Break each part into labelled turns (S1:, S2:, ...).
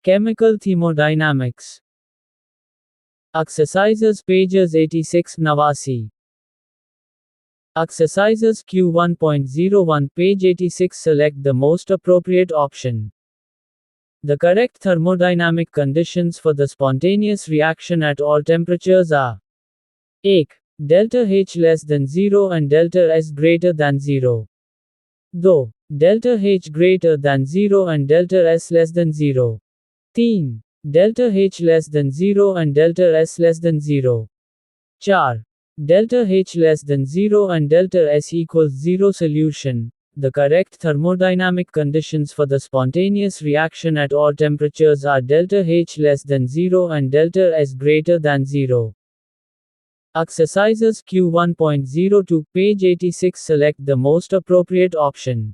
S1: Chemical thermodynamics. Exercises pages 86 Nawasi. Exercises Q1.01 page 86 select the most appropriate option. The correct thermodynamic conditions for the spontaneous reaction at all temperatures are: 1. Delta H less than 0 and delta S greater than 0. 2. Delta H greater than 0 and delta S less than 0. 3. Delta H less than 0 and delta S less than 0. 4. Delta H less than 0 and delta S equals 0. Solution. The correct thermodynamic conditions for the spontaneous reaction at all temperatures are delta H less than 0 and delta S greater than 0. Exercises Q1.02 page 86 select the most appropriate option.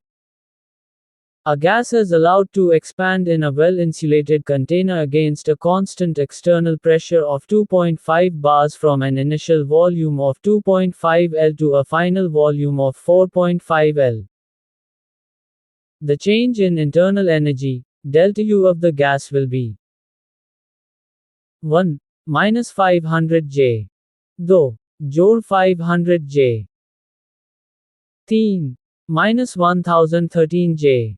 S1: A gas is allowed to expand in a well-insulated container against a constant external pressure of 2.5 bars from an initial volume of 2.5 L to a final volume of 4.5 L. The change in internal energy, delta U of the gas will be 1. Minus 500 J. 2. जोड़ 500 J. 3. Minus 1013 J.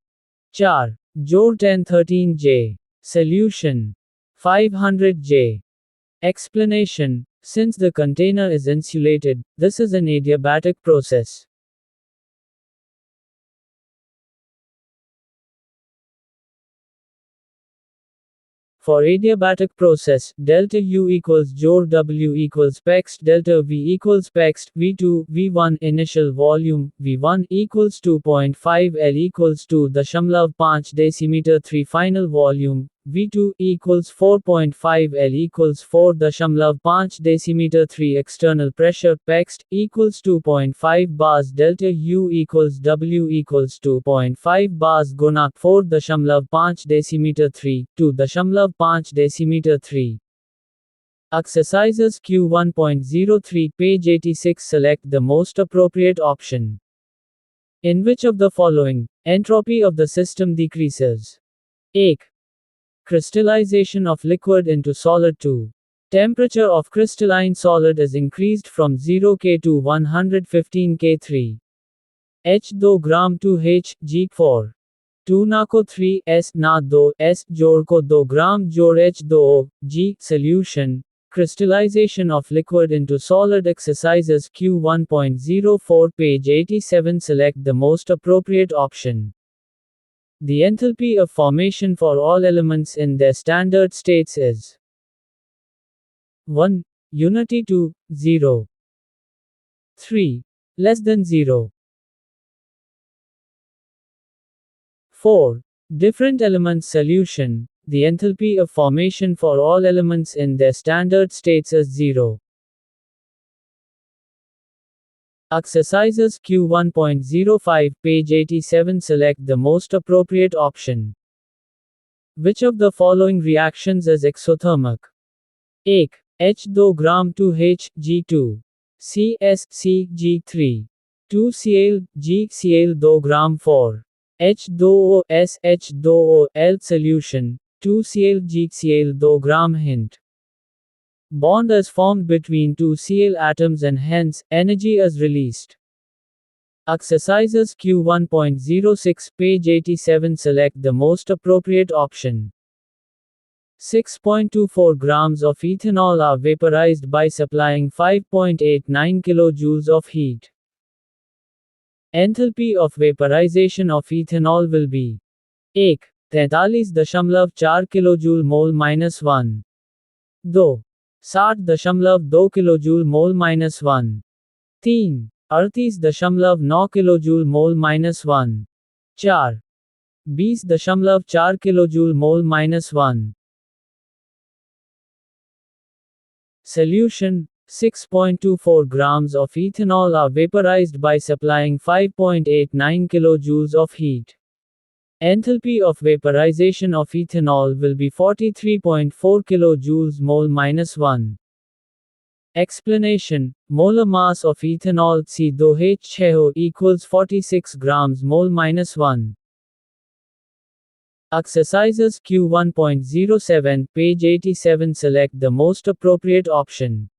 S1: 4. जोड़ 1013 J. Solution. 500 J. Explanation. Since the container is insulated, this is an adiabatic process. For adiabatic process, delta U equals जोड़ W equals Pxt delta V equals Pxt V2 V1 initial volume V1 equals 2.5 L equals 2.5 decimeter 3 final volume V2 equals 4.5 L equals 4.5 decimeter 3 external pressure Pxt equals 2.5 bars delta U equals W equals 2.5 bars Guna 4.5 decimeter 3 2.5 decimeter 3. Exercises Q1.03 page 86 select the most appropriate option. In which of the following, entropy of the system decreases? 1. Crystallization of liquid into solid. 2. Temperature of crystalline solid is increased from 0 K to 115 K. 3. H2 gram 2 H, G 4. 2 ना को 3 S ना 2 S जोड़ को 2 ग्राम जोड़ H2O, G. Solution. Crystallization of liquid into solid. Exercises Q1.04 page 87 select the most appropriate option. The enthalpy of formation for all elements in their standard states is 1. Unity 2, 0. 3. Less than 0. 4. Different elements. Solution. The enthalpy of formation for all elements in their standard states is 0. Exercises Q1.05 page 87 select the most appropriate option. Which of the following reactions is exothermic? 1. H2 gram 2 H, G2. CS, C, G3. 2 Cl, G, Cl 2 gram 4. H2O, S, H2O, L. Solution. 2 Cl, G, Cl 2 gram. Hint. Bond is formed between two Cl atoms and hence, energy is released. Exercises Q1.06 page 87 select the most appropriate option. 6.24 grams of ethanol are vaporized by supplying 5.89 kilojoules of heat. Enthalpy of vaporization of ethanol will be 1. 43.4 kilojoule mole minus 1. 2. 60.2 kilojoule mole minus 1. 3. 38.9 kilojoule mole minus 1. 4. 20.4 kilojoule mole minus 1. Solution. 6.24 grams of ethanol are vaporized by supplying 5.89 kilojoules of heat. Enthalpy of vaporization of ethanol will be 43.4 kilojoules mole minus 1. Explanation. Molar mass of ethanol C2H6O equals 46 grams mole minus 1. Exercises Q1.07, page 87. Select the most appropriate option.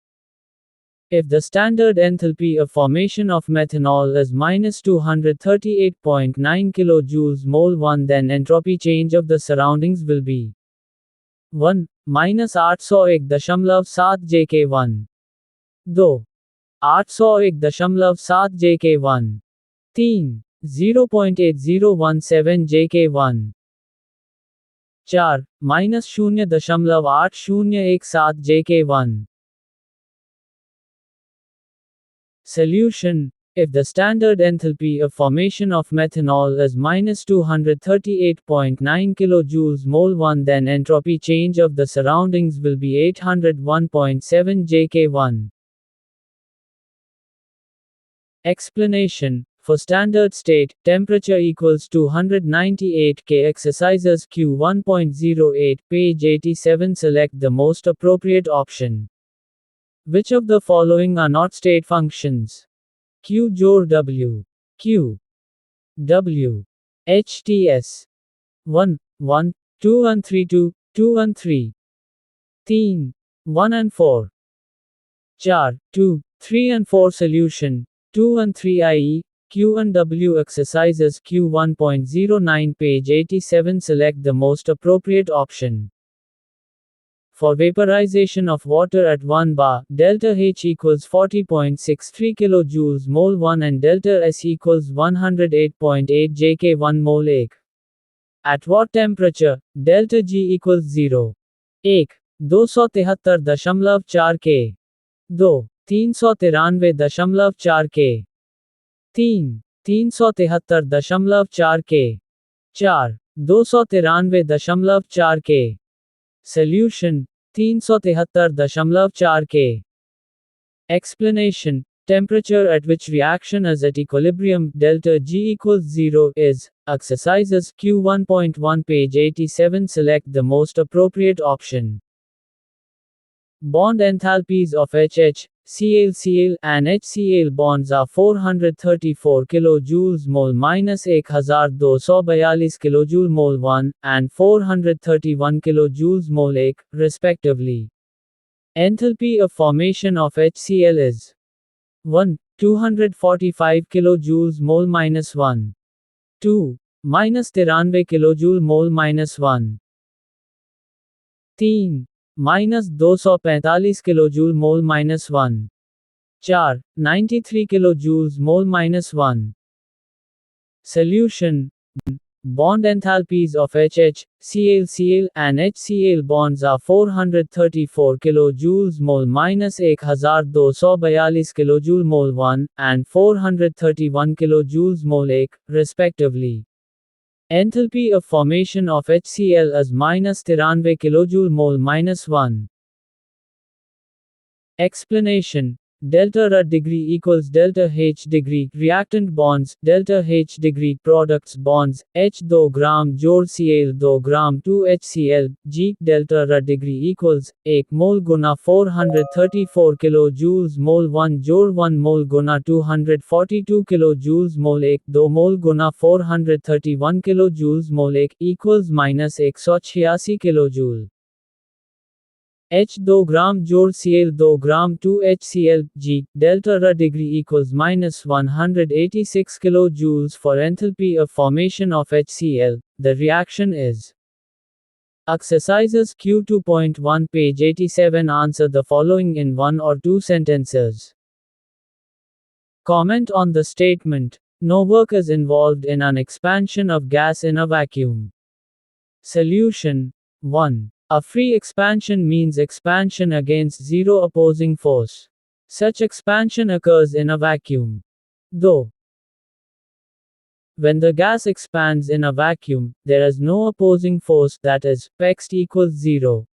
S1: If the standard enthalpy of formation of methanol is minus 238.9 kilojoules mole 1, then entropy change of the surroundings will be 1. minus 801.7 JK1, 2. 801.7 JK1, 3. 0.8017 JK1, 4. minus 0.8017 JK1. Solution. If the standard enthalpy of formation of methanol is minus 238.9 kilojoules mole 1, then entropy change of the surroundings will be 801.7 JK1. Explanation. For standard state, temperature equals 298 K. Exercises Q1.08, page 87. Select the most appropriate option. Which of the following are not state functions? Q jor W. Q. W. HTS. 1, 1, 2 and 3, 2, 2 and 3. 3, 1 and 4. 4, 2, 3 and 4. Solution. 2 and 3, i.e., Q and W. Exercises Q1.09, page 87. Select the most appropriate option. For vaporization of water at 1 bar, delta H equals 40.63 kilojoules mole 1 and delta S equals 108.8 JK1 mole 1. At what temperature, delta G equals 0. 1. 273.4 K. 2. 393.4 K. 3. 373.4 K. 4. 293.4 K. Solution. 373.4 K. Explanation. Temperature at which reaction is at equilibrium, delta G equals 0, is. Exercises Q1.1, page 87. Select the most appropriate option. Bond enthalpies of HH, Cl and HCl bonds are 434 kilojoules mole minus 1242 kilojoule mole 1 and 431 kilojoules mole 1, respectively. Enthalpy of formation of HCl is 1. 245 kilojoules mole minus 1. 2. minus 93 kilojoule mole minus 1. 3. minus 245 kilojoule mole minus 1. 4. 93 kilojoules mole minus 1. Solution. Bond enthalpies of HH, Cl and HCl bonds are 434 kilojoules mole minus 1242 kilojoule mole 1 and 431 kilojoules mole 1, respectively. Enthalpy of formation of HCl is minus 93 kilojoule mole minus 1. Explanation. Delta R degree equals delta H degree reactant bonds, delta H degree products bonds, H 2 gram jor Cl 2 gram 2 HCl, G, delta R degree equals 1 mole guna 434 kilojoules mole 1 jor 1 mole guna 242 kilojoules mole 1, 2 mole guna 431 kilojoules mole 1 equals minus 186 kilojoule. H 2 gram jor Cl 2 gram 2 HCl, G, delta R degree equals minus 186 kilojoules. For enthalpy of formation of HCl, the reaction is. Exercises Q2.1, page 87. Answer the following in 1 or 2 sentences. Comment on the statement. No work is involved in an expansion of gas in a vacuum. Solution. 1. A free expansion means expansion against zero opposing force. Such expansion occurs in a vacuum. Though, when the gas expands in a vacuum, there is no opposing force, that is, Pxt equals 0.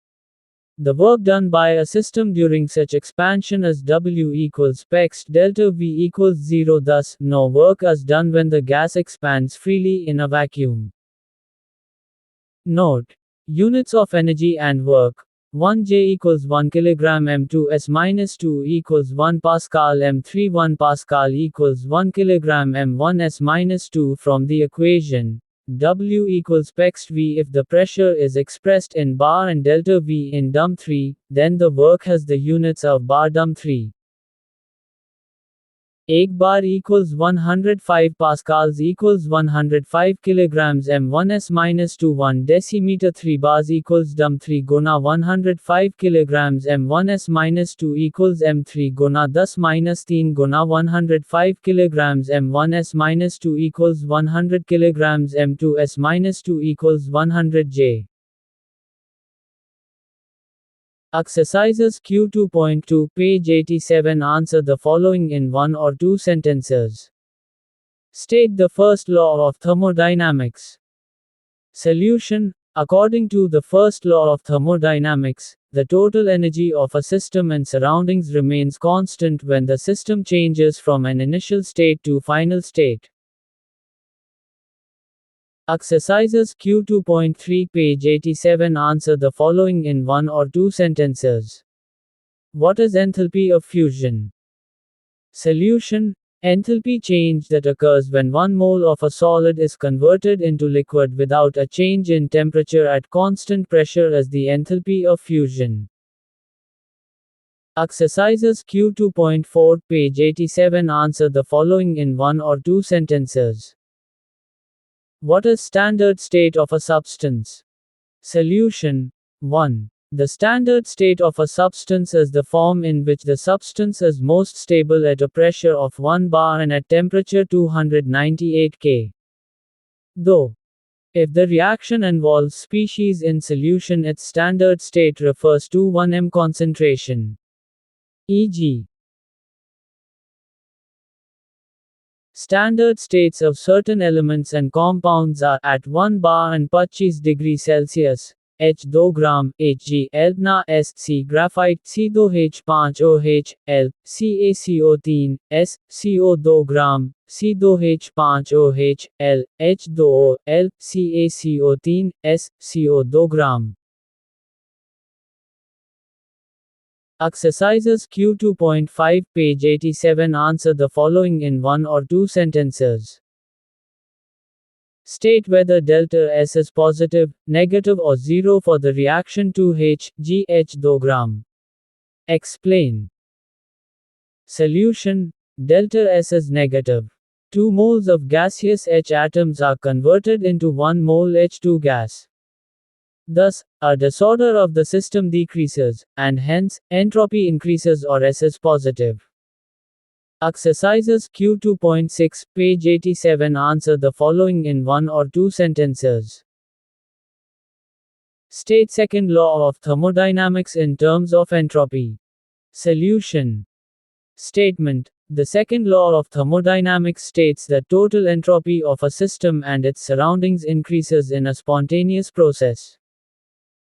S1: The work done by a system during such expansion is W equals Pxt delta V equals 0. Thus, no work is done when the gas expands freely in a vacuum. Note. Units of energy and work. 1 J equals 1 kg m2 S minus 2 equals 1 Pascal m3 1 Pascal equals 1 kg m1 S minus 2. From the equation, W equals Pext V. If the pressure is expressed in bar and delta V in dm3, then the work has the units of bar dm3. 1 bar equals 105 pascals equals 105 kilograms m1s minus 2 1 decimeter 3 bars equals dm3 guna 105 kilograms m1s minus 2 equals m3 guna 10 minus 3 guna 105 kilograms m1s minus 2 equals 100 kilograms m2s minus 2 equals 100 J. Exercises Q2.2, page 87. Answer the following in one or two sentences. State the first law of thermodynamics. Solution. According to the first law of thermodynamics, the total energy of a system and surroundings remains constant when the system changes from an initial state to final state. Exercises Q2.3, page 87. Answer the following in one or two sentences. What is enthalpy of fusion? Solution. Enthalpy change that occurs when 1 mole of a solid is converted into liquid without a change in temperature at constant pressure is the enthalpy of fusion. Exercises Q2.4, page 87. Answer the following in one or two sentences. What is standard state of a substance? Solution. 1. The standard state of a substance is the form in which the substance is most stable at a pressure of 1 bar and at temperature 298 K. Though, if the reaction involves species in solution, its standard state refers to 1m concentration. E.g., standard states of certain elements and compounds are at 1 bar and 25 degrees Celsius. H2 gram, Hg, Elbna S, C graphite, C2H5 OH, L, CaCO3, S, CO2 gram, C2H5 OH, L, H2O, L, CaCO3, S, CO2 gram. Exercises Q2.5, page 87. Answer the following in one or two sentences. State whether delta S is positive, negative or zero for the reaction 2H, GH2 gram. Explain. Solution. Delta S is negative. 2 moles of gaseous H atoms are converted into 1 mole H2 gas. Thus, a disorder of the system decreases, and hence, entropy increases or S is positive. Exercises Q2.6, page 87. Answer the following in one or two sentences. State second law of thermodynamics in terms of entropy. Solution. Statement. The second law of thermodynamics states that total entropy of a system and its surroundings increases in a spontaneous process.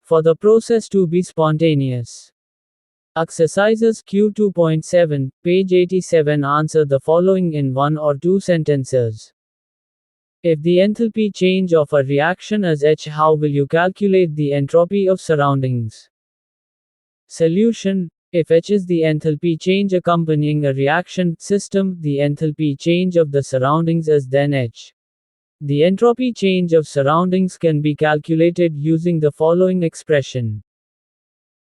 S1: For the process to be spontaneous. Exercises Q2.7, page 87. Answer the following in one or two sentences. If the enthalpy change of a reaction is H, how will you calculate the entropy of surroundings? Solution. If H is the enthalpy change accompanying a reaction system, the enthalpy change of the surroundings is then H. The entropy change of surroundings can be calculated using the following expression.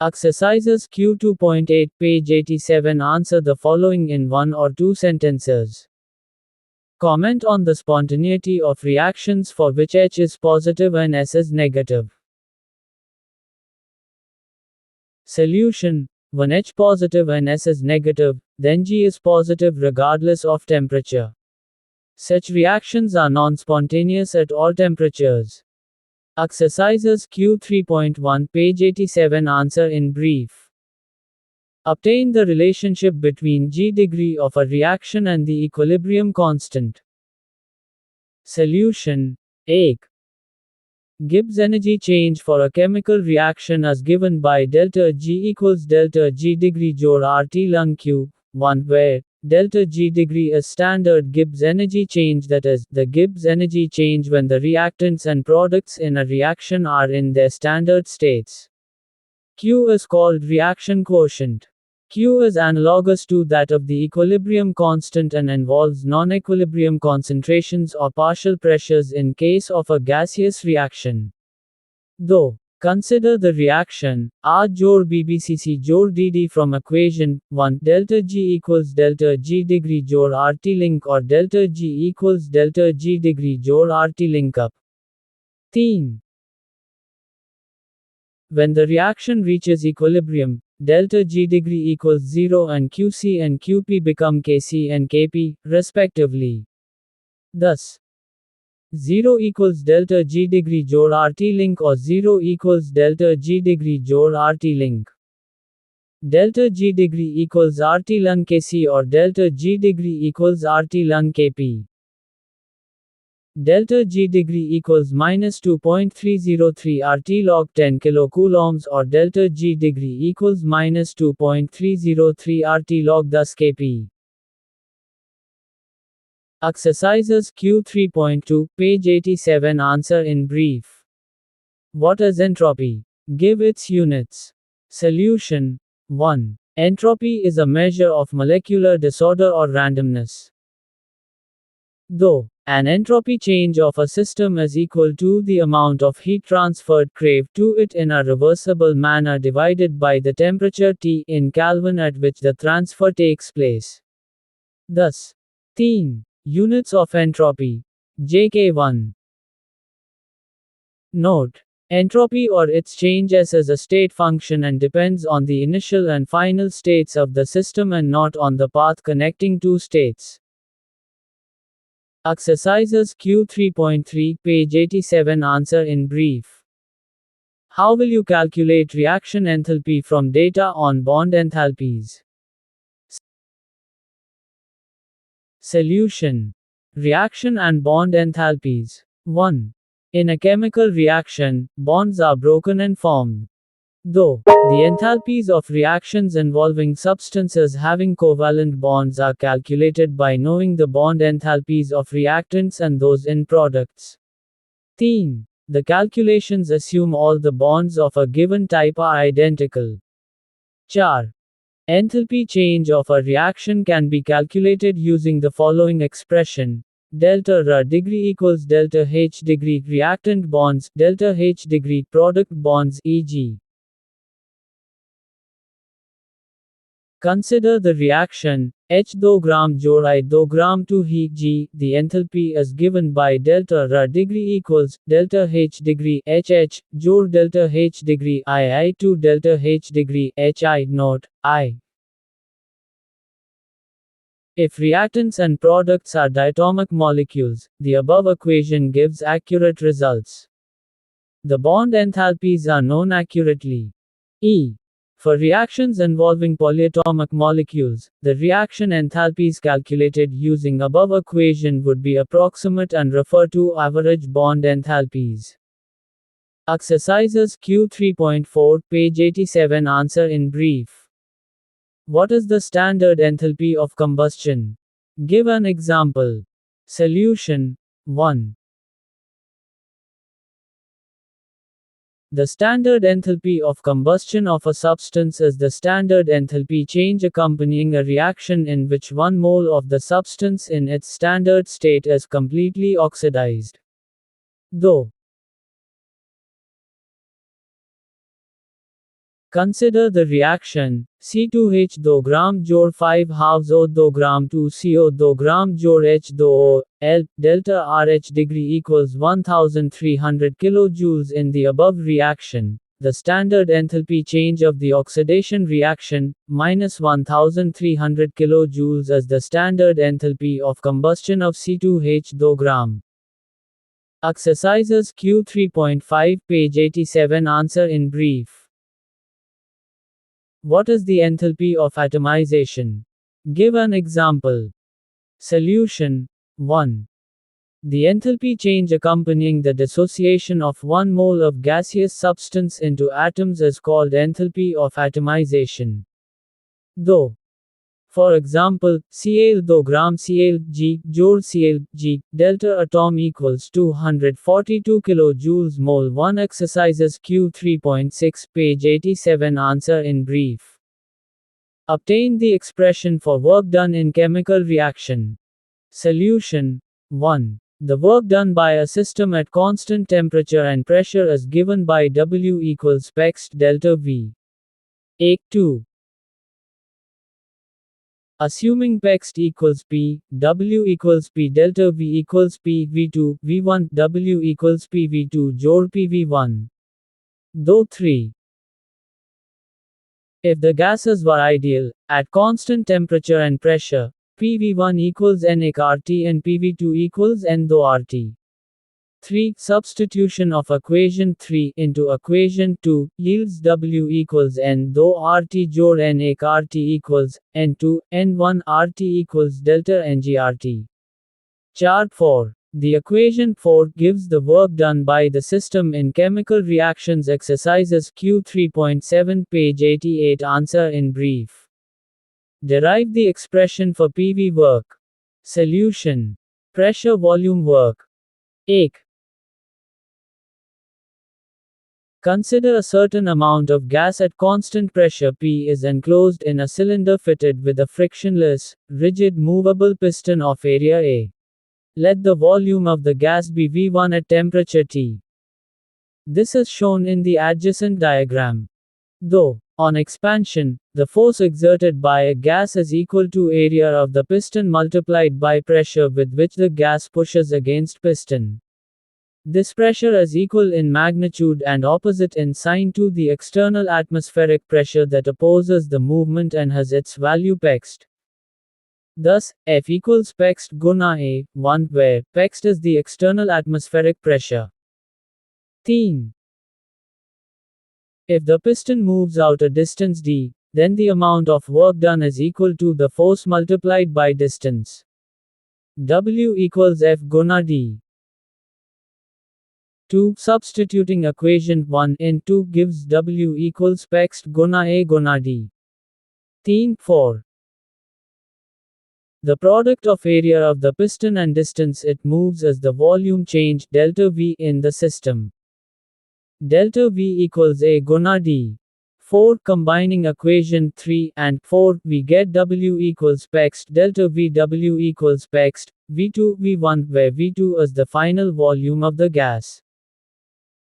S1: Exercises Q2.8, page 87. Answer the following in one or two sentences. Comment on the spontaneity of reactions for which H is positive and S is negative. Solution. When H positive and S is negative, then G is positive regardless of temperature. Such reactions are non-spontaneous at all temperatures. Exercises Q3.1, page 87. Answer in brief. Obtain the relationship between G degree of a reaction and the equilibrium constant. Solution. 1. Gibbs energy change for a chemical reaction as given by delta G equals delta G degree jod RT lung Q, 1, where delta G degree is standard Gibbs energy change, that is, the Gibbs energy change when the reactants and products in a reaction are in their standard states. Q is called reaction quotient. Q is analogous to that of the equilibrium constant and involves non-equilibrium concentrations or partial pressures in case of a gaseous reaction. Though, consider the reaction R jor BBCC jor DD from equation 1 delta G equals delta G degree jor RT link or delta G equals delta G degree jor RT link up. 3. When the reaction reaches equilibrium, delta G degree equals 0 and QC and QP become Kc and Kp, respectively. Thus, 0 equals delta G degree jor RT link or 0 equals delta G degree jor RT link. Delta G degree equals RT ln Kc or delta G degree equals RT ln Kp. Delta G degree equals minus 2.303 RT log 10 kilocoulombs or delta G degree equals minus 2.303 RT log 10 Kp. Exercises Q 3.2, page 87. Answer in brief. What is entropy? Give its units. Solution 1. Entropy is a measure of molecular disorder or randomness. Though an entropy change of a system is equal to the amount of heat transferred to it in a reversible manner divided by the temperature T in Kelvin at which the transfer takes place. Thus, 10 units of entropy, JK1. Note: entropy or its changes is a state function and depends on the initial and final states of the system and not on the path connecting two states. Exercises Q 3.3, page 87. Answer in brief. How will you calculate reaction enthalpy from data on bond enthalpies? Solution. Reaction and bond enthalpies. 1. In a chemical reaction, bonds are broken and formed. Though the enthalpies of reactions involving substances having covalent bonds are calculated by knowing the bond enthalpies of reactants and those in products. 3. The calculations assume all the bonds of a given type are identical. 4. Enthalpy change of a reaction can be calculated using the following expression. Delta R degree equals delta H degree reactant bonds, delta H degree product bonds, e.g. Consider the reaction H2 gram jor I2 gram 2 he G. The enthalpy is given by delta R degree equals delta H degree HH jor delta H degree I2 delta H degree HI naught I. If reactants and products are diatomic molecules, the above equation gives accurate results. The bond enthalpies are known accurately. For reactions involving polyatomic molecules, the reaction enthalpies calculated using above equation would be approximate and refer to average bond enthalpies. Exercises Q 3.4, page 87. Answer in brief. What is the standard enthalpy of combustion? Give an example. Solution 1. The standard enthalpy of combustion of a substance is the standard enthalpy change accompanying a reaction in which 1 mole of the substance in its standard state is completely oxidized. Though, consider the reaction C2H2 gram jor 5 halves O2 gram 2 CO2 gram jor H2O, L, delta RH degree equals 1300 kilojoules in the above reaction. The standard enthalpy change of the oxidation reaction, minus 1300 kilojoules is the standard enthalpy of combustion of C2H2 gram. Exercises Q 3.5, page 87. Answer in brief. What is the enthalpy of atomization? Give an example. Solution 1. The enthalpy change accompanying the dissociation of 1 mole of gaseous substance into atoms is called enthalpy of atomization. Though, for example, Cl2 gram Cl(G) jor Cl(G) delta atom equals 242 kilojoules mole 1. Exercises Q 3.6, page 87. Answer in brief. Obtain the expression for work done in chemical reaction. Solution 1. The work done by a system at constant temperature and pressure is given by W equals Pxt delta V. 2. Assuming Pxt equals P, W equals P delta V equals P V2, V1, W equals P V2 jor P V1. Though 3. If the gases were ideal, at constant temperature and pressure, PV1 equals N ek RT and PV2 equals N do RT. 3. Substitution of equation 3 into equation 2 yields W equals N do RT jor N ek RT equals N2, N1 RT equals delta Ng RT. Chart 4. The equation 4 gives the work done by the system in chemical reactions exercises Q 3.7 page 88 answer in brief. Derive the expression for PV work. Solution. Pressure volume work. 1. Consider a certain amount of gas at constant pressure P is enclosed in a cylinder fitted with a frictionless, rigid movable piston of area A. Let the volume of the gas be V1 at temperature T. This is shown in the adjacent diagram. Though, on expansion, the force exerted by a gas is equal to area of the piston multiplied by pressure with which the gas pushes against piston. This pressure is equal in magnitude and opposite in sign to the external atmospheric pressure that opposes the movement and has its value Pxt. Thus, F equals Pxt guna A, 1, where Pxt is the external atmospheric pressure. 3. If the piston moves out a distance d, then the amount of work done is equal to the force multiplied by distance. W equals F guna d. 2. Substituting equation 1 in 2 gives W equals Pxt guna A guna d. 4. The product of area of the piston and distance it moves is the volume change delta V in the system. Delta V equals A guna d. 4. Combining equation 3 and 4, we get W equals Pxt delta V. W equals Pxt V2 V1, where V2 is the final volume of the gas.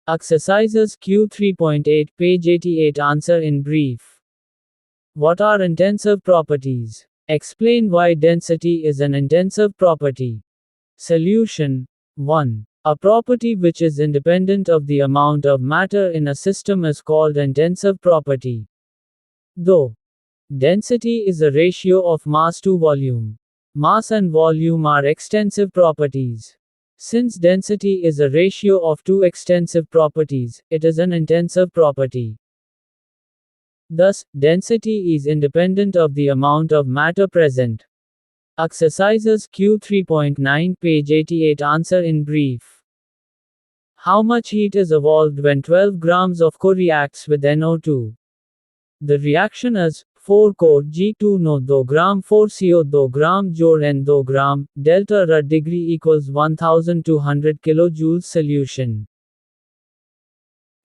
S1: Exercises Q 3.8 page 88 answer in brief. What are intensive properties? Explain why density is an intensive property. Solution 1. A property which is independent of the amount of matter in a system is called intensive property. Though density is a ratio of mass to volume, mass and volume are extensive properties. Since density is a ratio of two extensive properties, it is an intensive property. Thus, density is independent of the amount of matter present. Exercises Q 3.9 page 88 answer in brief. How much heat is evolved when 12 grams of Co reacts with NO2? The reaction is 4 Co G2 no 2 gram 4 CO 2 gram jor N 2 gram, delta R degree equals 1200 kilojoules solution.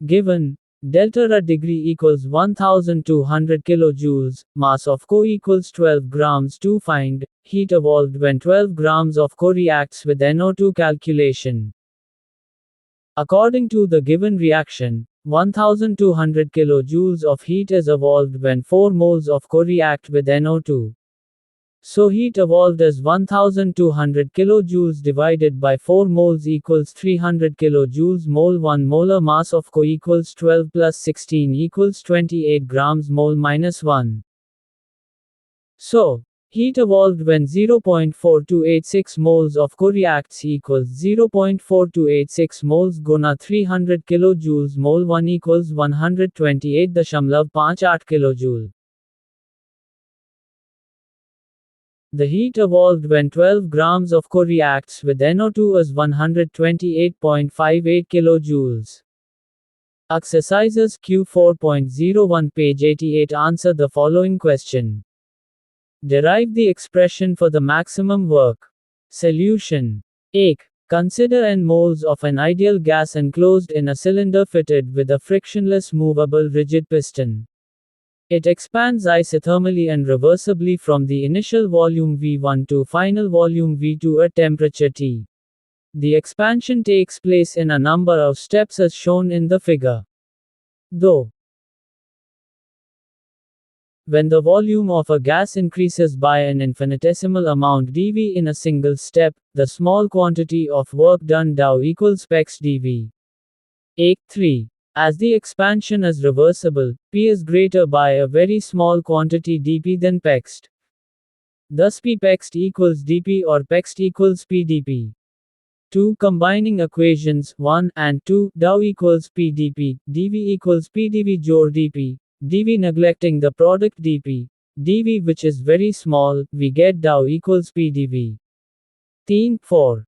S1: Given delta R degree equals 1200 kilojoules, mass of Co equals 12 grams to find heat evolved when 12 grams of Co reacts with NO2 calculation. According to the given reaction, 1200 kilojoules of heat is evolved when 4 moles of Co react with NO2. So heat evolved is 1200 kilojoules divided by 4 moles equals 300 kilojoules mole. 1 molar mass of Co equals 12 plus 16 equals 28 grams mole minus 1. So, heat evolved when 0.4286 moles of Co reacts equals 0.4286 moles guna 300 kilojoules mole 1 equals 128.58 kilojoule. The heat evolved when 12 grams of Co reacts with NO2 is 128.58 kilojoules. Exercises Q 4.01 page 88 answer the following question. Derive the expression for the maximum work. Solution. 1. Consider N moles of an ideal gas enclosed in a cylinder fitted with a frictionless movable rigid piston. It expands isothermally and reversibly from the initial volume V1 to final volume V2 at temperature T. The expansion takes place in a number of steps as shown in the figure. Though, when the volume of a gas increases by an infinitesimal amount dV in a single step, the small quantity of work done dou equals Px dV. 3. As the expansion is reversible, P is greater by a very small quantity dP than Px. Thus P Px equals dP or Px equals P dP. 2. Combining equations 1 and 2, dou equals P dP, dV equals P dV jor dP, dV neglecting the product dP, dV which is very small, we get dou equals P dV. 4.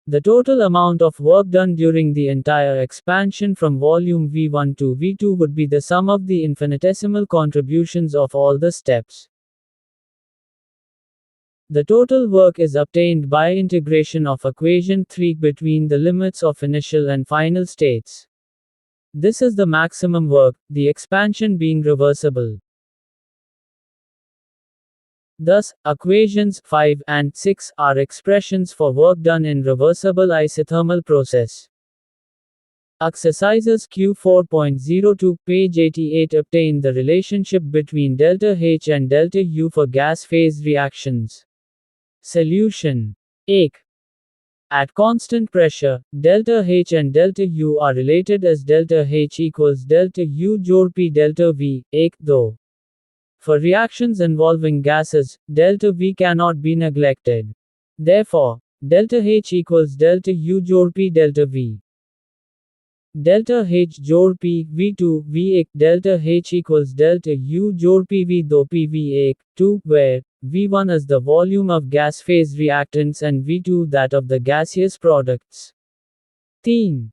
S1: The total amount of work done during the entire expansion from volume V1 to V2 would be the sum of the infinitesimal contributions of all the steps. The total work is obtained by integration of equation 3 between the limits of initial and final states. This is the maximum work, the expansion being reversible. Thus, equations 5 and 6 are expressions for work done in reversible isothermal process. Exercises Q4.02, page 88 obtain the relationship between delta H and delta U for gas phase reactions. Solution. 1. At constant pressure, delta H and delta U are related as delta H equals delta U jor P delta V. 1. Though, for reactions involving gases, delta V cannot be neglected. Therefore, delta H equals delta U jor P delta V. Delta H jor P V2 V1 delta H equals delta U jor PV though PV1 2 where V1 is the volume of gas phase reactants and V2 that of the gaseous products. 3.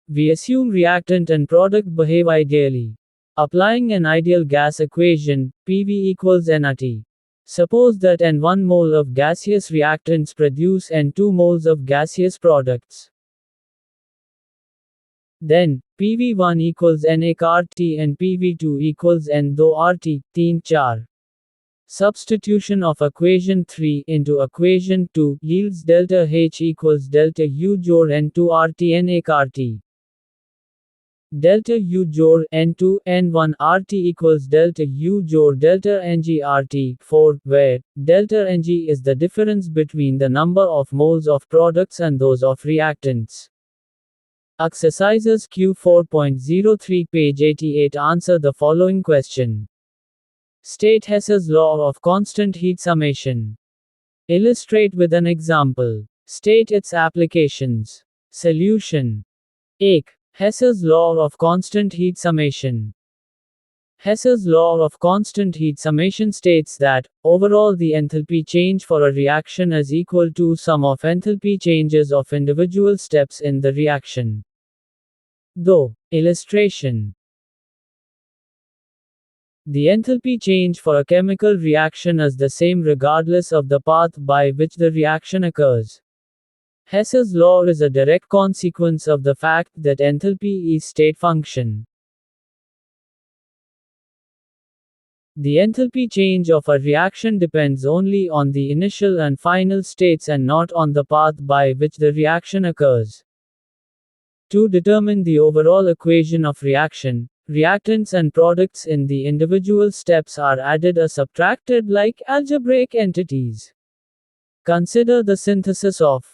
S1: We assume reactant and product behave ideally. Applying an ideal gas equation, PV equals nRT. Suppose that N1 mole of gaseous reactants produce N2 moles of gaseous products. Then, PV1 equals N1 RT and PV2 equals N2 RT, 3 4. Substitution of equation 3 into equation 2 yields delta H equals delta U jor N2 RT N1 RT. Delta U jor N2 N1 RT equals delta U jor delta Ng RT 4, where delta Ng is the difference between the number of moles of products and those of reactants. Exercises Q4.03 page 88 answer the following question. State Hess's law of constant heat summation. Illustrate with an example. State its applications. Solution. 1. Hess's law of constant heat summation. Hess's law of constant heat summation states that, overall the enthalpy change for a reaction is equal to sum of enthalpy changes of individual steps in the reaction. Though, illustration. The enthalpy change for a chemical reaction is the same regardless of the path by which the reaction occurs. Hess's law is a direct consequence of the fact that enthalpy is state function. The enthalpy change of a reaction depends only on the initial and final states and not on the path by which the reaction occurs. To determine the overall equation of reaction, reactants and products in the individual steps are added or subtracted like algebraic entities. Consider the synthesis of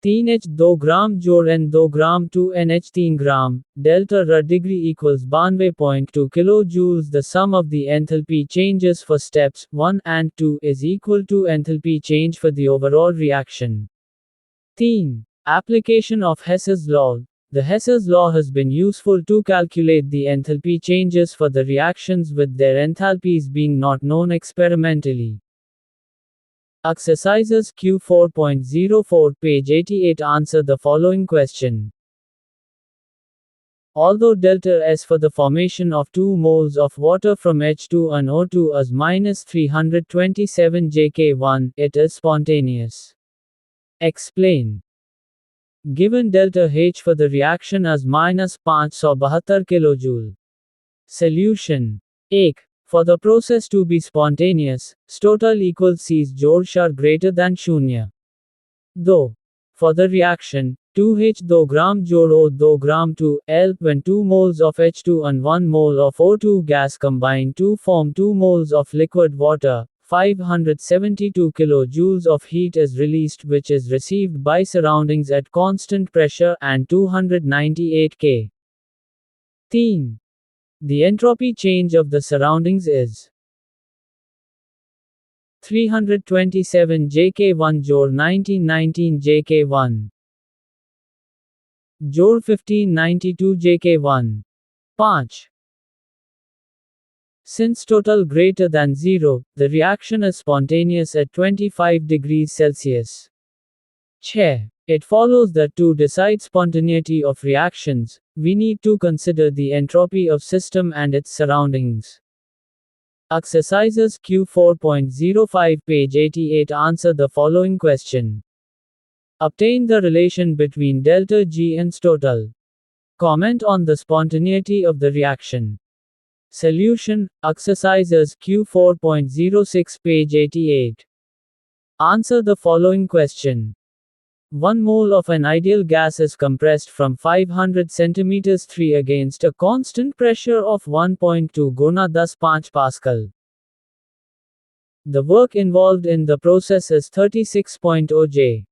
S1: 3H2 gram jor N2 gram 2NH3 gram, delta R degree equals 92.2 kilojoules. The sum of the enthalpy changes for steps 1 and 2 is equal to enthalpy change for the overall reaction. 3. Application of Hess's law. The Hess's law has been useful to calculate the enthalpy changes for the reactions with their enthalpies being not known experimentally. Exercises Q4.04 page 88 answer the following question. Although delta S for the formation of 2 moles of water from H2 and O2 is minus 327 Jk1, it is spontaneous. Explain. Given delta H for the reaction as minus 572 kJ. Solution. 1. For the process to be spontaneous, total equals C's जोड़ greater than शून्य. 2. For the reaction, 2H 2 gram जोड़ O 2 gram 2L, when 2 moles of H2 and 1 mole of O2 gas combine to form 2 moles of liquid water, 572 kilojoules of heat is released, which is received by surroundings at constant pressure and 298 K. 3. The entropy change of the surroundings is 327 JK1 जोड़ 1919 JK1 जोड़ 1592 JK1. 5. Since total greater than 0, the reaction is spontaneous at 25 degrees Celsius. 6. It follows that to decide spontaneity of reactions, we need to consider the entropy of system and its surroundings. Exercises Q 4.05 page 88 answer the following question. Obtain the relation between delta G and total. Comment on the spontaneity of the reaction. Solution. Exercises Q 4.06 page 88. Answer the following question. 1 mole of an ideal gas is compressed from 500 cm 3 against a constant pressure of 1.2 Guna 10 Pascal. The work involved in the process is 36.0 J.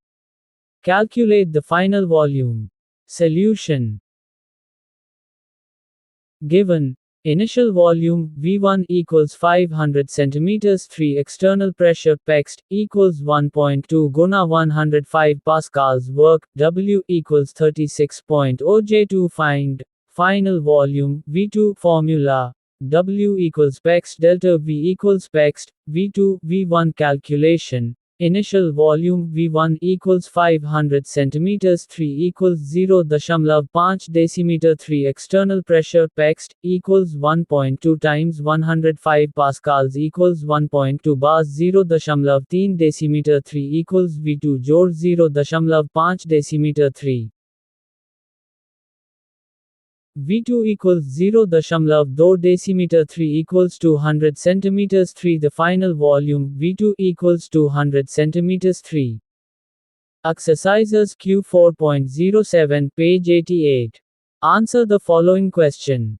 S1: Calculate the final volume. Solution. Given initial volume V1 equals 500 cm 3 external pressure Pxt equals 1.2 Guna 105 pascals work W equals 36.0 J to find final volume V2 formula W equals Pxt delta V equals Pxt V2 V1 calculation. Initial volume V1 equals 500 cm 3 equals 0.5 decimeter 3 external pressure Pxt equals 1.2 times 105 pascals equals 1.2 bars 0.3 decimeter 3 equals V2 जोड़ 0.5 decimeter 3. V2 equals 0.2 decimeter 3 equals 200 centimeters 3. The final volume V2 equals 200 centimeters 3. Exercises Q 4.07 page 88. Answer the following question.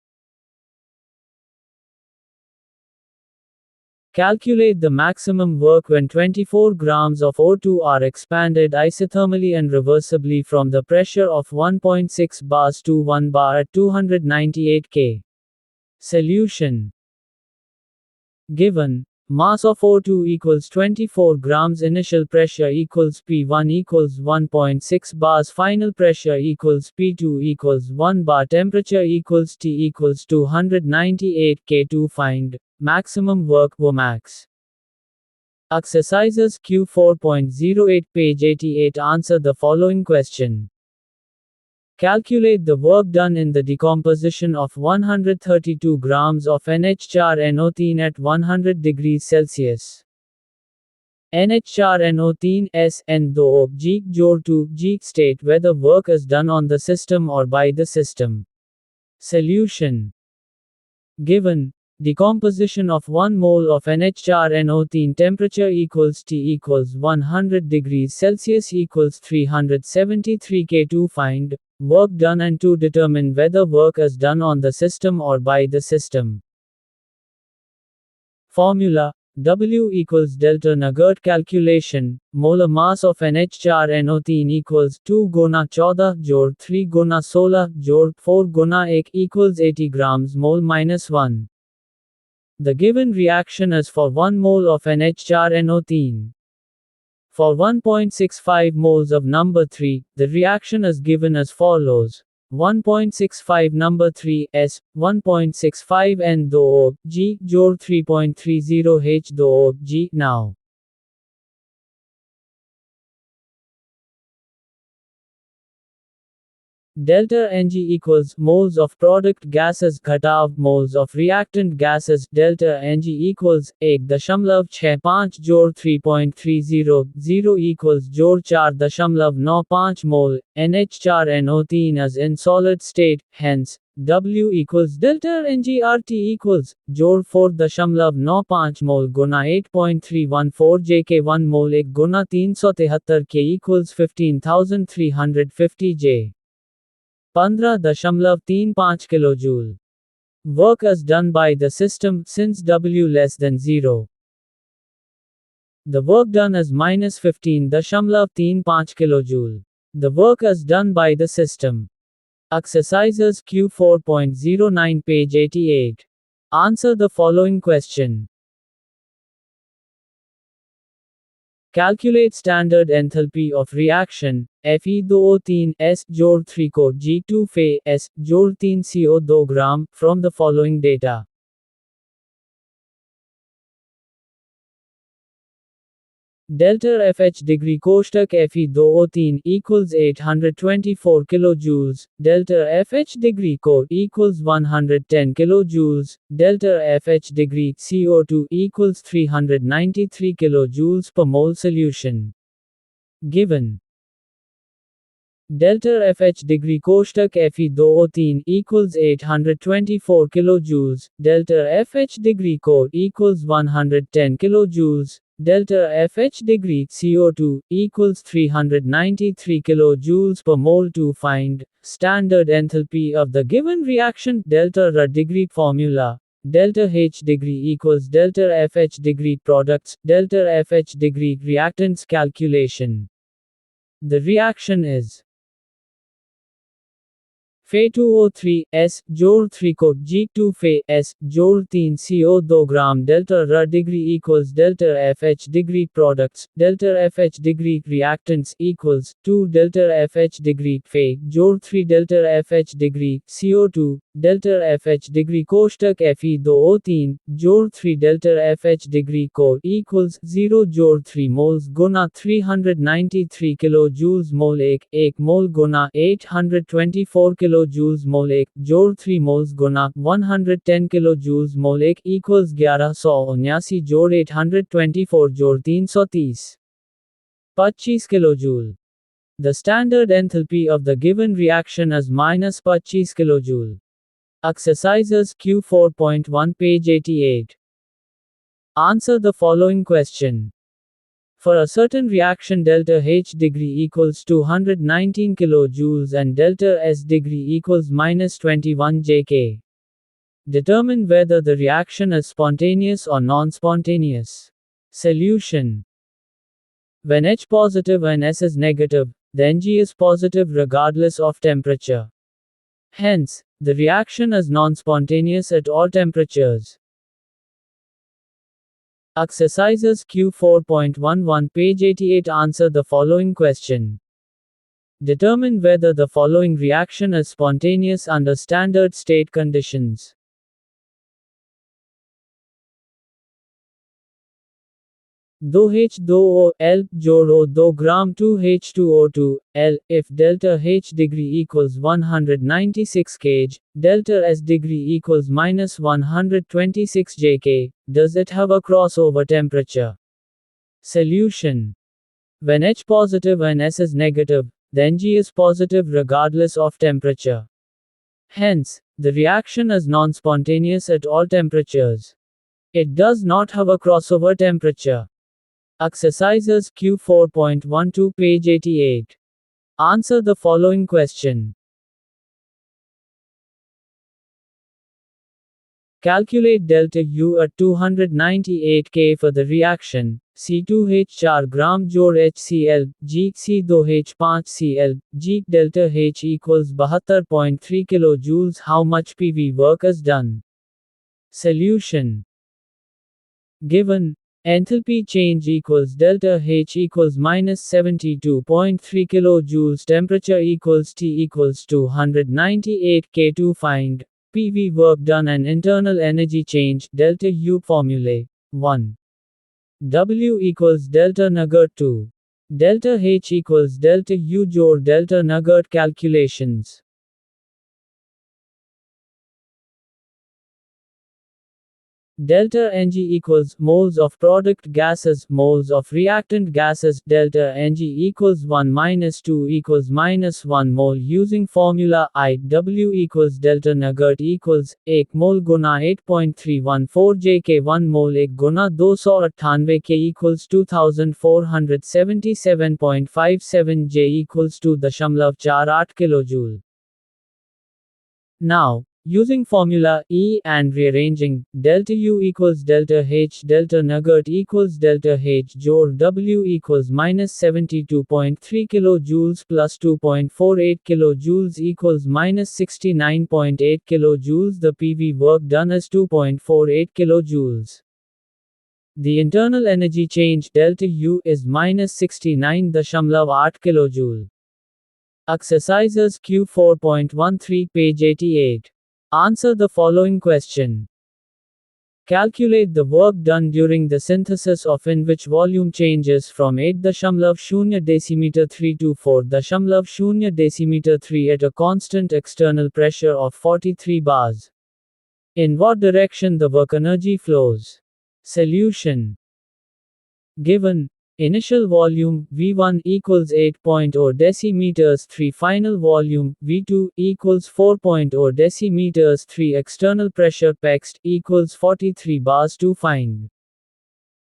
S1: Calculate the maximum work when 24 grams of O2 are expanded isothermally and reversibly from the pressure of 1.6 bars to 1 bar at 298 K. Solution. Given mass of O2 equals 24 grams, initial pressure equals P1 equals 1.6 bars, final pressure equals P2 equals 1 bar, temperature equals T equals 298 K. To find maximum work Wmax. Exercises Q 4.08 page 88 answer the following question. Calculate the work done in the decomposition of 132 grams of NH4NO3 at 100 degrees Celsius. NH4NO3 SN2O G जोड़ 2 G state whether work is done on the system or by the system. Solution. Given decomposition of 1 mole of NH4NO3, temperature equals T equals 100 degrees Celsius equals 373 K. To find work done and to determine whether work is done on the system or by the system. Formula. W equals delta Nagard calculation. Molar mass of NH4NO3 equals 2 गुना 14 जोड़ 3 गुना 16 जोड़ 4 गुना 1 equals 80 grams mole minus 1. The given reaction is for 1 mole of NH4NO3. For 1.65 moles of number 3, the reaction is given as follows. 1.65 number 3 S, 1.65 N2O, G, जोड़ 3.30 H2O, G. Now, delta Ng equals moles of product gases घटाव moles of reactant gases. Delta Ng equals 1.65 जोड़ 3.30 0 equals जोड़ 4.95 mole. NH4NO3 is in solid state, hence W equals delta NGRT equals जोड़ 4.95 मोल गुना 8.314 JK 1 mole 1 Guna 373 K equals 15,350 J 15.35 kilojule. Work is done by the system since W less than 0. The work done is minus 15.35 kilojoule. The work is done by the system. Exercises Q 4.09 page 88. Answer the following question. Calculate standard enthalpy of reaction Fe2O3 S जोड़ 3 को G2 Fe S जोड़ 3 CO2 gram from the following data. Delta FH degree कोष्टक Fe2O3 equals 824 kilojoules, delta FH degree co equals 110 kilojoules, delta FH degree CO2 equals 393 kilojoules per mole solution. Given delta FH degree कोष्टक Fe2O3 equals 824 kilojoules, delta FH degree co equals 110 kilojoules, delta FH degree CO2 equals 393 kilojoules per mole. To find standard enthalpy of the given reaction, delta R degree formula. Delta H degree equals delta FH degree products, delta FH degree reactants calculation. The reaction is Fe2O3 S जोड़ 3 को G2 Fe S जोड़ 3 CO2 ग्राम delta R degree equals delta FH degree products, delta FH degree reactants equals 2 delta FH degree Fe जोड़ 3 delta FH degree CO2, delta FH degree कोष्टक Fe2O3 जोड़ 3 delta FH degree को equals 0 जोड़ 3 moles गुना 393 kilojoules mole 1 मोल गुना 824 kilojoules mole 1 जोड़ 3 moles गुना 110 kilojoules mole 1 equals 1179 जोड़ 824 जोड़ 330 25 kilojoule. The standard enthalpy of the given reaction is minus 25 kilojoule. Exercises Q 4.1 page 88. Answer the following question. For a certain reaction delta H degree equals 219 kilojoules and delta S degree equals minus 21 JK. Determine whether the reaction is spontaneous or non-spontaneous. Solution. When H positive and S is negative, then G is positive regardless of temperature. Hence, the reaction is non-spontaneous at all temperatures. Exercises Q 4.11 page 88. Answer the following question. Determine whether the following reaction is spontaneous under standard state conditions. दो H2O L जोड़ो 2 ग्राम 2H2O2 L. If delta H degree equals 196 kg, delta S degree equals minus 126 JK, does it have a crossover temperature? Solution. When H positive and S is negative, then G is positive regardless of temperature. Hence, the reaction is non-spontaneous at all temperatures. It does not have a crossover temperature. Exercises Q 4.12 page 88. Answer the following question. Calculate delta U at 298 K for the reaction C2H4 gram जोड़ HCl, G C2H5Cl, G delta H equals 72.3 kilojoules. How much PV work is done? Solution. Given enthalpy change equals delta H equals minus 72.3 kilojoules, temperature equals T equals 298 K. To find PV work done and internal energy change, delta U formulae. 1. W equals delta Nagard. 2. Delta H equals delta U जोड़ delta Nagard. Calculations. Delta Ng equals moles of product gases, moles of reactant gases. Delta Ng equals 1 minus 2 equals minus 1 mole using formula I. W equals delta nugget equals 1 mole Guna 8.314 J के 1 mole 1 Guna 298 K equals 2477.57 J equals 2.48 kilojoule. Now, using formula E and rearranging, delta U equals delta H, delta nugget equals delta H जोड़ W equals minus 72.3 kilojoules plus 2.48 kilojoules equals minus 69.8 kilojoules. The PV work done is 2.48 kilojoules. The internal energy change delta U is minus 69.8 kilojoule. Exercises Q 4.13 page 88. Answer the following question. Calculate the work done during the synthesis of in which volume changes from 8.0 decimeter 3 to 4.0 decimeter 3 at a constant external pressure of 43 bars. In what direction the work energy flows? Solution. Given initial volume V1 equals 8.0 decimeters 3, final volume V2 equals 4.0 decimeters 3, external pressure Pext equals 43 bars. To find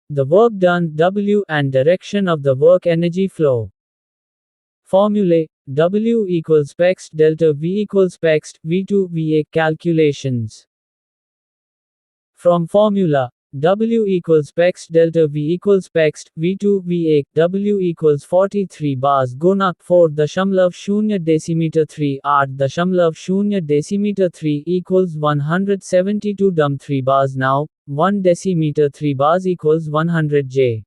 S1: the work done W and direction of the work energy flow. Formulae: W equals Pext delta V equals Pext V2 VA. Calculations from formula: W equals Pext delta V equals Pext V2 VA. W equals 43 bars Guna 4.0 decimeter 3 8.0 decimeter 3 equals 172.3 bars. Now, 1 decimeter 3 bars equals 100 J.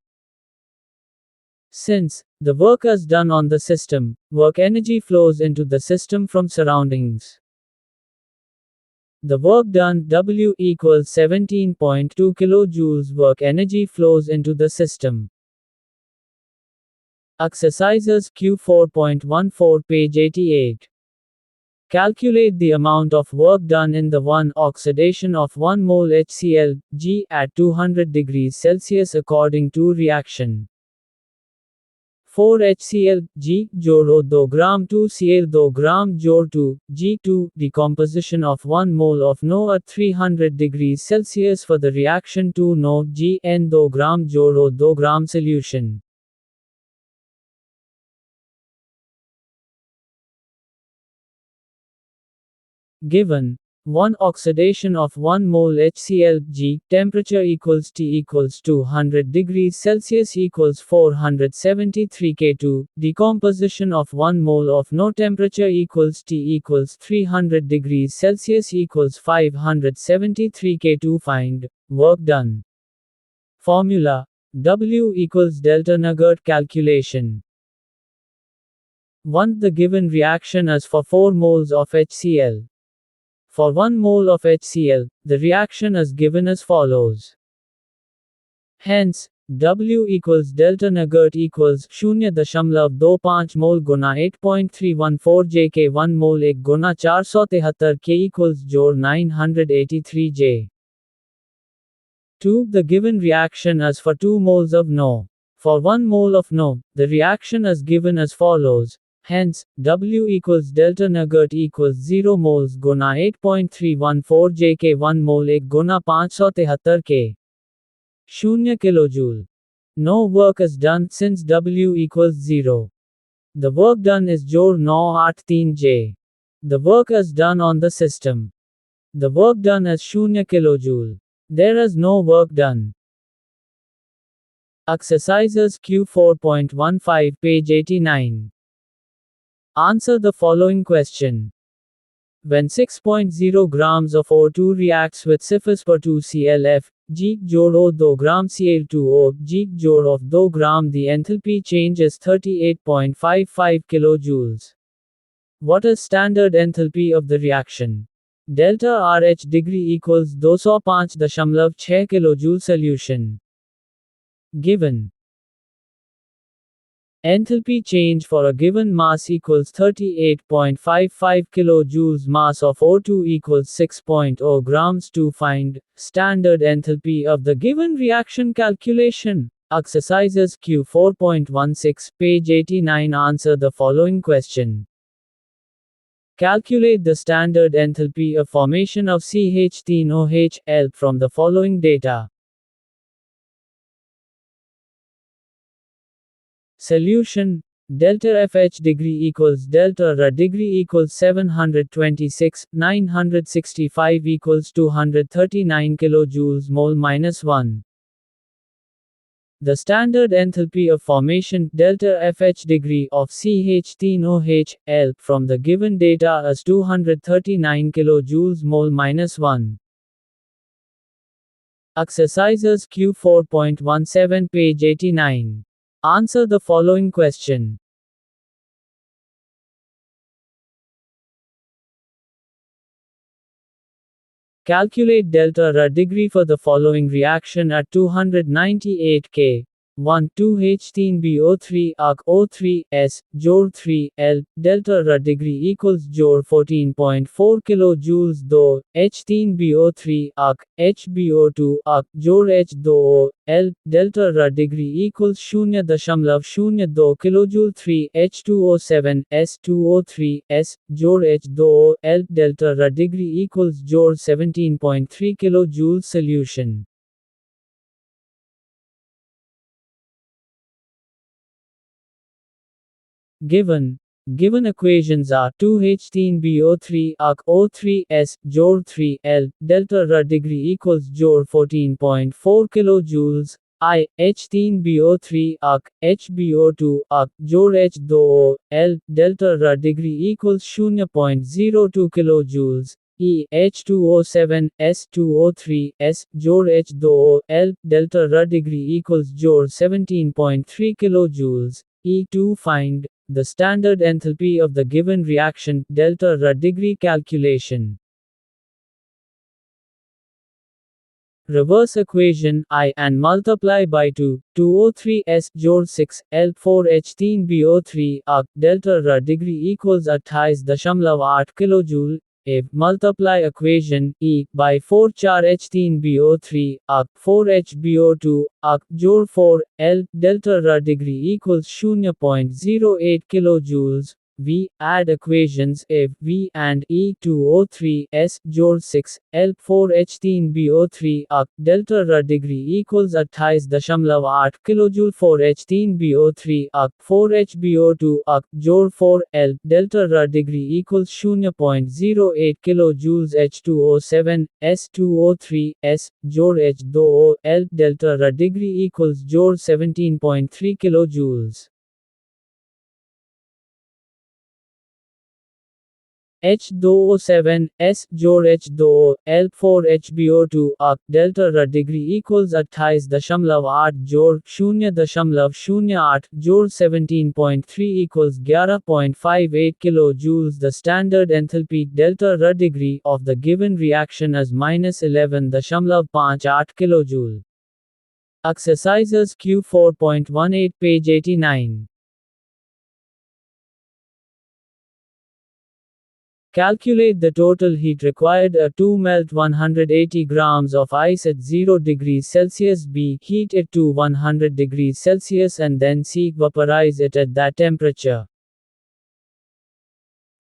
S1: Since the work is done on the system, work energy flows into the system from surroundings. The work done W equals 17.2 kilojoules. Work energy flows into the system. Exercises Q 4.14 page 88. Calculate the amount of work done in the 1 oxidation of 1 mole HCl, G, at 200 degrees Celsius according to reaction. 4 HCl, G, जोड़ो 2 ग्राम 2 Cl 2 ग्राम जोड़ 2, G2, decomposition of 1 mole of NO at 300 degrees Celsius for the reaction 2 NO, G, N 2 ग्राम जोड़ो 2 ग्राम solution. Given 1 oxidation of 1 mole HCl, G, temperature equals T equals 200 degrees Celsius equals 473 K2, decomposition of 1 mole of NO, temperature equals T equals 300 degrees Celsius equals 573 K2. Find work done. Formula: W equals delta nugget. Calculation. 1. The given reaction is for 4 moles of HCl. For 1 mole of HCl, the reaction is given as follows. Hence, W equals delta nugget equals 0.25 mole Guna 8.314 J के 1 mole 1 गुना 473 K equals जोड़ 983 J. 2. The given reaction is for 2 moles of NO. For 1 mole of NO, the reaction is given as follows. Hence, W equals delta nugget equals 0 moles Guna 8.314 J के 1 mole 1 Guna 573 K. 0 kilojoule. No work is done since W equals 0. The work done is जोड़ 983 J. The work is done on the system. The work done is 0 kilojoule. There is no work done. Exercises Q 4.15 page 89. Answer the following question. When 6.0 grams of O2 reacts with CF2ClF, G, जोड़ो 2 gram Cl2O, G, जोड़ of 2 gram, the enthalpy change is 38.55 kilojoules. What is standard enthalpy of the reaction? Delta RH degree equals 205.6 kilojoule solution. Given Enthalpy change for a given mass equals 38.55 kilojoules, mass of O2 equals 6.0 grams. To find standard enthalpy of the given reaction calculation. Exercises Q 4.16, page 89. Answer the following question. Calculate the standard enthalpy of formation of CH3OH, L from the following data. Solution. Delta FH degree equals delta R degree equals 726, 965 equals 239 kilojoules mole minus 1. The standard enthalpy of formation delta FH degree of CH3OH, L from the given data is 239 kilojoules mole minus 1. Exercises Q 4.17, page 89. Answer the following question. Calculate delta R degree for the following reaction at 298 K. 1. 2H3BO3 arc O3 S jour 3 L delta R degree equals jour 14.4 kilojoules though H3BO3 arc HBO2 arc jour H2O L delta R degree equals 0.02 kilojoule 3 H2O7 S2O3 S jour H2O L delta R degree equals jour 17.3 kilojoules. Solution. Given equations are 2H3BO3 arc O3 S jour 3 L delta R degree equals jour 14.4 kilojoules. I H3BO3 arc HBO2 arc jour H2O L delta R degree equals 0.02 kilojoules. E H2O7 S2O3 S jour H2O L delta R degree equals jour 17.3 kilojoules. To find the standard enthalpy of the given reaction, delta R degree calculation. Reverse equation, I and multiply by 2, 2O3 S jour 6, L 4 H3BO3 arc delta R degree equals 28.8 kilojoule. If multiply equation E by 4 4 H3BO3 arc 4 HBO2 arc jour 4 L delta R degree equals 0.08 kilojoules. We add equations if V and E2O3 S jour 6 L 4 H3BO3 arc delta R degree equals 28.8 kilojoule 4 H3BO3 arc 4 HBO2 arc jour 4 L delta R degree equals 0.08 kilojoules. H2O7 S2O3 S jour H2O L delta R degree equals jour 17.3 kilojoules. H2O7 S jour H2O L 4 HBO2 arc delta R degree equals 28.8 jour 0.08 jour 17.3 equals 11.58 kilojoules. The standard enthalpy delta R degree of the given reaction is minus 11.58 kilojoule. Exercises Q 4.18, page 89. Calculate the total heat required to melt 180 grams of ice at 0 degrees Celsius. B. Heat it to 100 degrees Celsius and then C. Vaporize it at that temperature.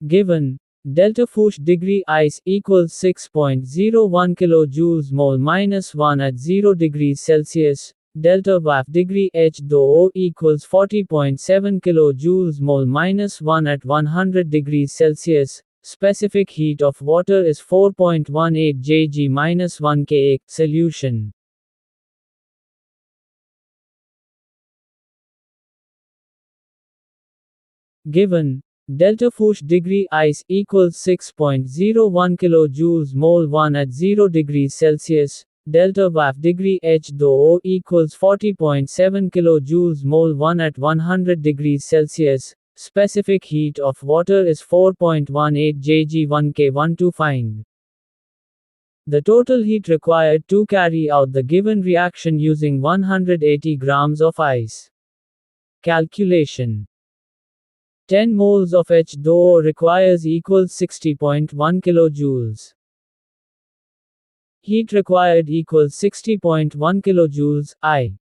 S1: Given delta Fuchs degree ice equals 6.01 kilojoules mole minus 1 at 0 degrees Celsius. Delta VAF degree H2O equals 40.7 kilojoules mole minus 1 at 100 degrees Celsius. Specific heat of water is 4.18 Jg-1 Ka. Solution. Given delta Fuchs degree ice equals 6.01 kilojoules mole 1 at 0 degrees Celsius. Delta VAF degree H2O equals 40.7 kilojoules mole 1 at 100 degrees Celsius. Specific heat of water is 4.18 Jg-1 K1. To find the total heat required to carry out the given reaction using 180 grams of ice. Calculation. 10 moles of H2O requires equals 60.1 kilojoules. Heat required equals 60.1 kilojoules, I.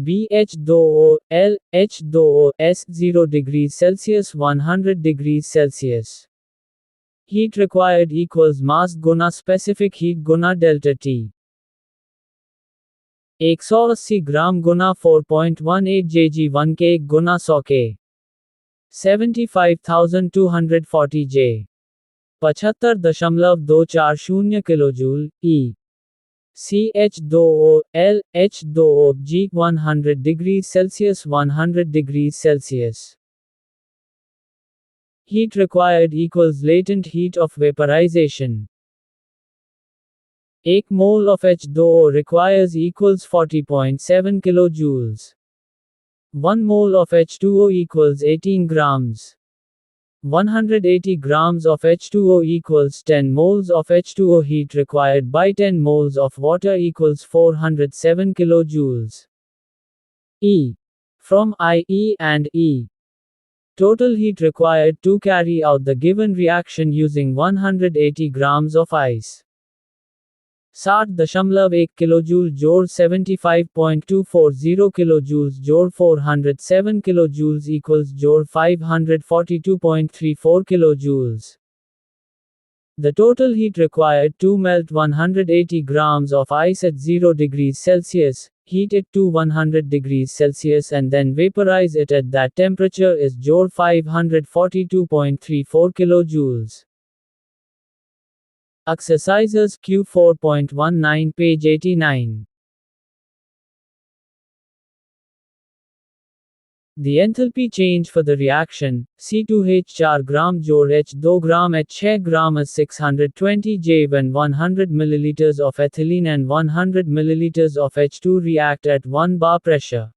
S1: B H2O, L, H2O, S, 0 degrees Celsius 100 degrees Celsius. Heat required equals mass Guna specific heat Guna delta T. 180 gram Guna 4.18 jg 1 K Guna 100 K. 75,240 J. 75.240 kilojoule, E. CH2O, L, H2O, G 100 degrees Celsius 100 degrees Celsius. Heat required equals latent heat of vaporization. 1 mole of H2O requires equals 40.7 kilojoules. 1 mole of H2O equals 18 grams. 180 grams of H2O equals 10 moles of H2O. Heat required by 10 moles of water equals 407 kilojoules. E. From I, E and E. Total heat required to carry out the given reaction using 180 grams of ice. 60.1 kilojoule जोड़ 75.240 kilojoules जोड़ 407 kilojoules equals जोड़ 542.34 kilojoules. The total heat required to melt 180 grams of ice at 0 degrees Celsius, heat it to 100 degrees Celsius and then vaporize it at that temperature is जोड़ 542.34 kilojoules. Exercises Q 4.19 page 89. The enthalpy change for the reaction, C2H4 gram जोड़ H2 gram at 6 gram is 620 J when 100 milliliters of ethylene and 100 milliliters of H2 react at 1 bar pressure.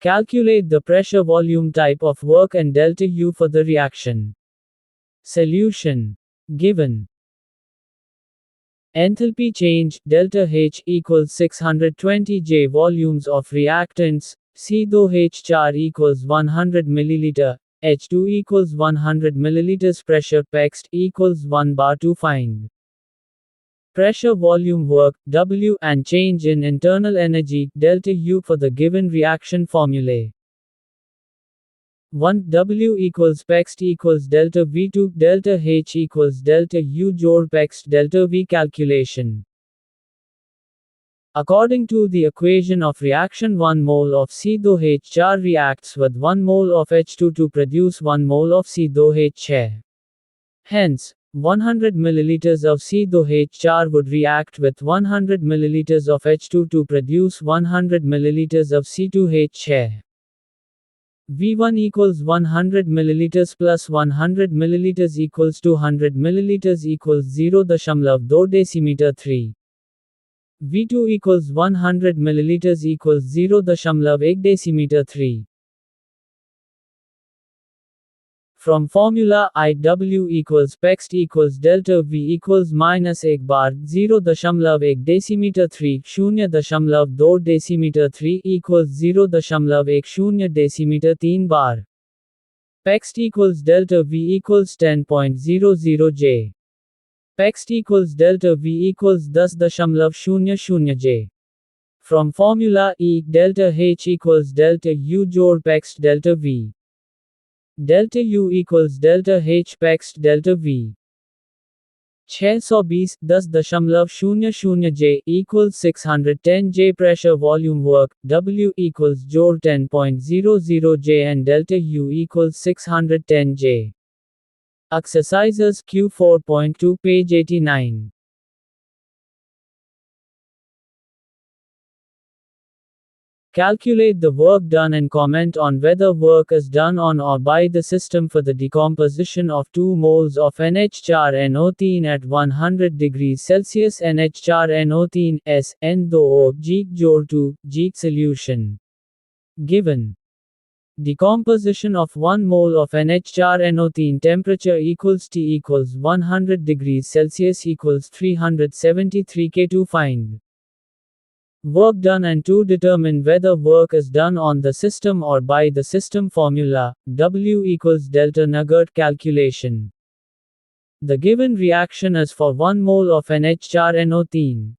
S1: Calculate the pressure volume type of work and delta U for the reaction. Solution. Given. Enthalpy change, delta H equals 620 J volumes of reactants, C2H4 equals 100 milliliter, H2 equals 100 milliliters pressure PEXT equals 1 bar to find. Pressure volume work, W and change in internal energy, delta U for the given reaction formulae. 1. W equals PEXT equals delta V. 2. Delta H equals delta U जोड़ PEXT delta V calculation. According to the equation of reaction 1 mole of C2H4 reacts with 1 mole of H2 to produce 1 mole of C2H4. Hence, 100 milliliters of C2H4 would react with 100 milliliters of H2 to produce 100 milliliters of C2H4. V1 equals 100 milliliters plus 100 milliliters equals 200 milliliters equals 0.2 decimeter 3. V2 equals 100 milliliters equals 0.1 decimeter 3. From formula I W equals PEXT equals delta V equals minus 1 bar 0.1 decimeter 3 0.2 decimeter 3 equals 0.10 decimeter 3 bar. PEXT equals delta V equals 10.00 J. PEXT equals delta V equals 10.00 J. From formula E, delta H equals delta U जोड़ PEXT delta V. Delta U equals delta H PEXT delta V. 620 10.00 J equals 610 J. Pressure volume work, W equals जोड़ 10.00 J and delta U equals 610 J. Exercises Q 4.2 page 89. Calculate the work done and comment on whether work is done on or by the system for the decomposition of 2 moles of NH4NO3 at 100 degrees Celsius. NH4NO3 S N2O G जोड़ 2 G solution. Given. Decomposition of 1 mole of NH4NO3 temperature equals T equals 100 degrees Celsius equals 373 K to find. Work done and to determine whether work is done on the system or by the system formula, W equals delta Nagard calculation. The given reaction is for 1 mole of NH4NO3.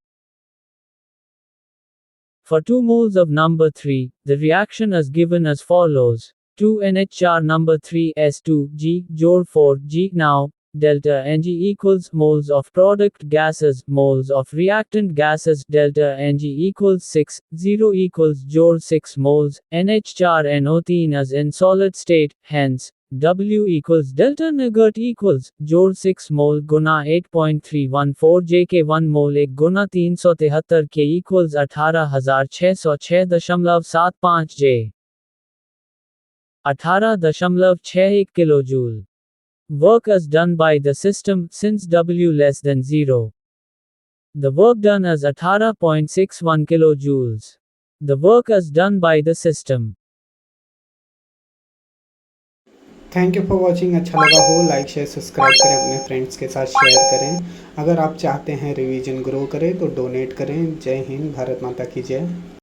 S1: For 2 moles of number 3, the reaction is given as follows. 2 NH4 number 3 S2 G jod 4 G. Now, delta Ng equals moles of product gases, moles of reactant gases, delta Ng equals 6, 0 equals jod 6 moles, NH4NO3 is in solid state, hence, W equals delta Nagard equals jod 6 mole Guna 8.314 J के 1 मोल 1 गुना 373 के equals 18,606.75 J 18.61 kilojoule. Work is done by the system since W less than 0. The work done is 18.61 kilojoules. The work is done by the system.
S2: Thank you for watching. अच्छा लगा हो like share subscribe करें, अपने friends के साथ share करें। अगर आप चाहते हैं रिवीजन ग्रो करें तो डोनेट करें। जय हिंद, भारत माता की जय।